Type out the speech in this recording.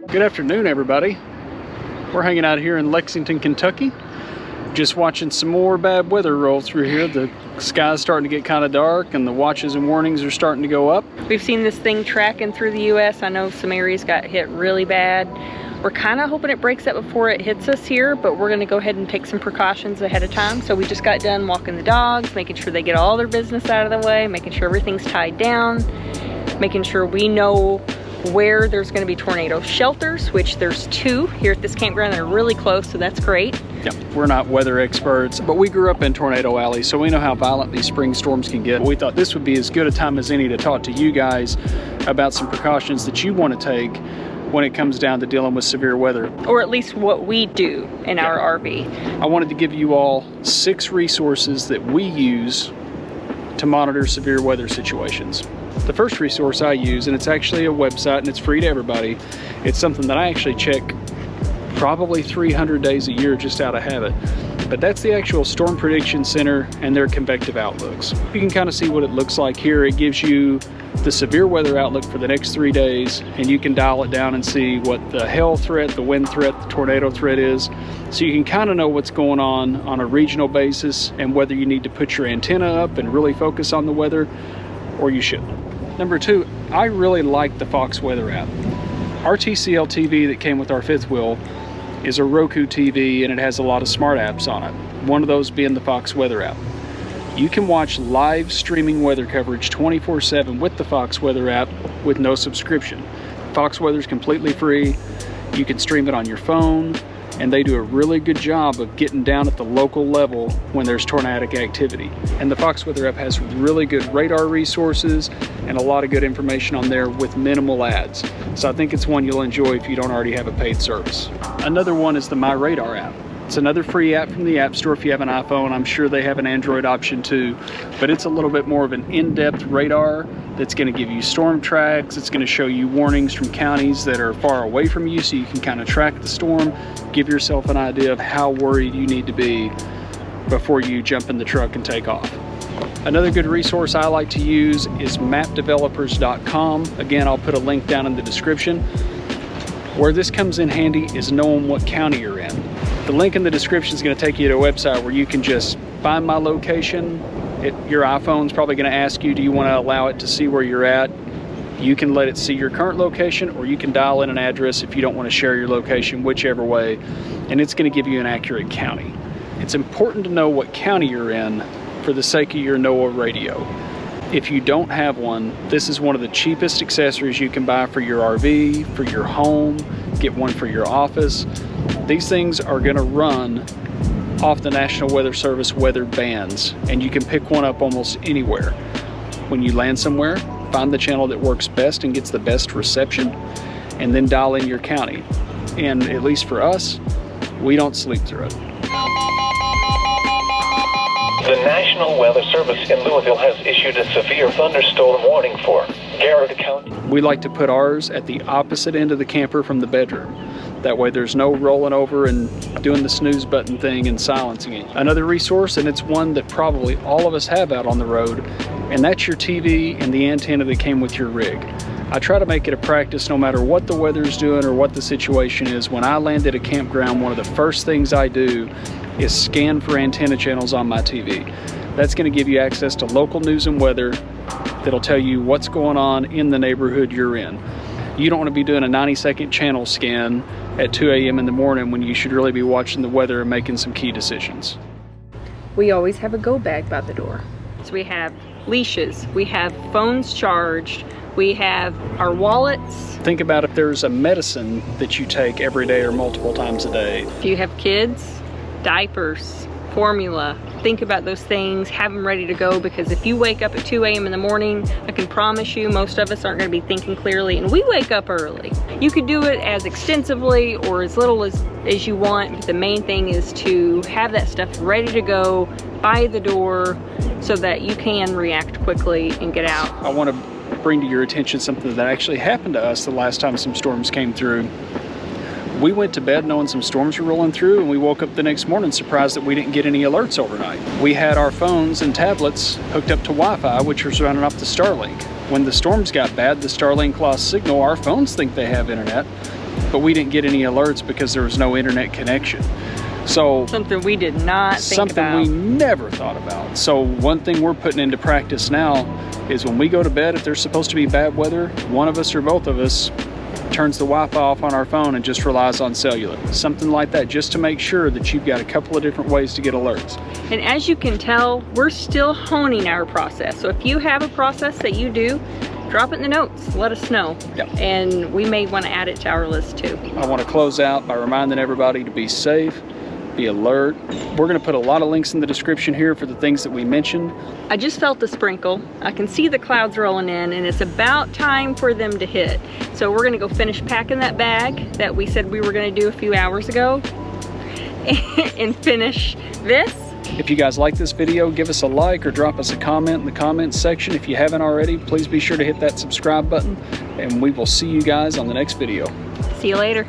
Good afternoon, everybody. We're hanging out here in Lexington, Kentucky. Just watching some more bad weather roll through here. The sky's starting to get kind of dark and the watches and warnings are starting to go up. We've seen this thing tracking through the U.S. I know some areas got hit really bad. We're kind of hoping it breaks up before it hits us here, but we're going to go ahead and take some precautions ahead of time. So we just got done walking the dogs, making sure they get all their business out of the way, making sure everything's tied down, making sure we know where there's going to be tornado shelters, which there's 2 here at this campground that are really close, so that's great. Yeah, we're not weather experts, but we grew up in Tornado Alley, so we know how violent these spring storms can get. We thought this would be as good a time as any to talk to you guys about some precautions that you want to take when it comes down to dealing with severe weather. Or at least what we do in our RV. I wanted to give you all 6 resources that we use to monitor severe weather situations. The first resource I use, and it's actually a website and it's free to everybody, it's something that I actually check probably 300 days a year just out of habit. But that's the actual Storm Prediction Center and their convective outlooks. You can kind of see what it looks like here. It gives you the severe weather outlook for the next 3 days, and you can dial it down and see what the hail threat, the wind threat, the tornado threat is. So you can kind of know what's going on a regional basis and whether you need to put your antenna up and really focus on the weather or you shouldn't. Number 2, I really like the Fox Weather app. Our TCL TV that came with our 5th wheel is a Roku TV and it has a lot of smart apps on it. One of those being the Fox Weather app. You can watch live streaming weather coverage 24/7 with the Fox Weather app with no subscription. Fox Weather is completely free. You can stream it on your phone, and they do a really good job of getting down at the local level when there's tornadic activity. And the Fox Weather app has really good radar resources and a lot of good information on there with minimal ads. So I think it's one you'll enjoy if you don't already have a paid service. Another one is the MyRadar app. It's another free app from the App Store if you have an iPhone. I'm sure they have an Android option too, but it's a little bit more of an in-depth radar that's going to give you storm tracks. It's going to show you warnings from counties that are far away from you so you can kind of track the storm, give yourself an idea of how worried you need to be before you jump in the truck and take off. Another good resource I like to use is mapdevelopers.com. Again, I'll put a link down in the description. Where this comes in handy is knowing what county you're in. The link in the description is going to take you to a website where you can just find my location. Your iPhone's probably going to ask you, do you want to allow it to see where you're at? You can let it see your current location, or you can dial in an address if you don't want to share your location, whichever way, and it's going to give you an accurate county. It's important to know what county you're in for the sake of your NOAA radio. If you don't have one, this is one of the cheapest accessories you can buy for your RV, for your home, get one for your office. These things are going to run off the National Weather Service weathered bands, and you can pick one up almost anywhere. When you land somewhere, find the channel that works best and gets the best reception, and then dial in your county. And at least for us, we don't sleep through it. The National Weather Service in Louisville has issued a severe thunderstorm warning for Garrett County. We like to put ours at the opposite end of the camper from the bedroom. That way there's no rolling over and doing the snooze button thing and silencing it. Another resource, and it's one that probably all of us have out on the road, and that's your TV and the antenna that came with your rig. I try to make it a practice no matter what the weather's doing or what the situation is. When I land at a campground, one of the first things I do is scan for antenna channels on my TV. That's going to give you access to local news and weather that'll tell you what's going on in the neighborhood you're in. You don't want to be doing a 90-second channel scan at 2 a.m. in the morning when you should really be watching the weather and making some key decisions. We always have a go bag by the door. So we have leashes, we have phones charged, we have our wallets. Think about if there's a medicine that you take every day or multiple times a day. If you have kids, diapers, formula, think about those things, have them ready to go, because if you wake up at 2 a.m. in the morning, I can promise you most of us aren't going to be thinking clearly, and we wake up early. You could do it as extensively or as little as you want, but the main thing is to have that stuff ready to go by the door so that you can react quickly and get out. I want to bring to your attention something that actually happened to us the last time some storms came through. We went to bed knowing some storms were rolling through, and we woke up the next morning surprised that we didn't get any alerts overnight. We had our phones and tablets hooked up to Wi-Fi, which was running off the Starlink. when the storms got bad, the Starlink lost signal, our phones think they have internet, but we didn't get any alerts because there was no internet connection. So something we did not think about. Something we never thought about. So one thing we're putting into practice now is when we go to bed, if there's supposed to be bad weather, one of us or both of us turns the Wi-Fi off on our phone and just relies on cellular. Something like that, just to make sure that you've got a couple of different ways to get alerts. And as you can tell, we're still honing our process. So if you have a process that you do, drop it in the notes, let us know. Yep. And we may want to add it to our list too. I want to close out by reminding everybody to be safe, be alert. We're going to put a lot of links in the description here for the things that we mentioned. I just felt the sprinkle. I can see the clouds rolling in, and it's about time for them to hit. So we're going to go finish packing that bag that we said we were going to do a few hours ago and finish this. If you guys like this video, give us a like or drop us a comment in the comments section. If you haven't already, please be sure to hit that subscribe button, and we will see you guys on the next video. See you later.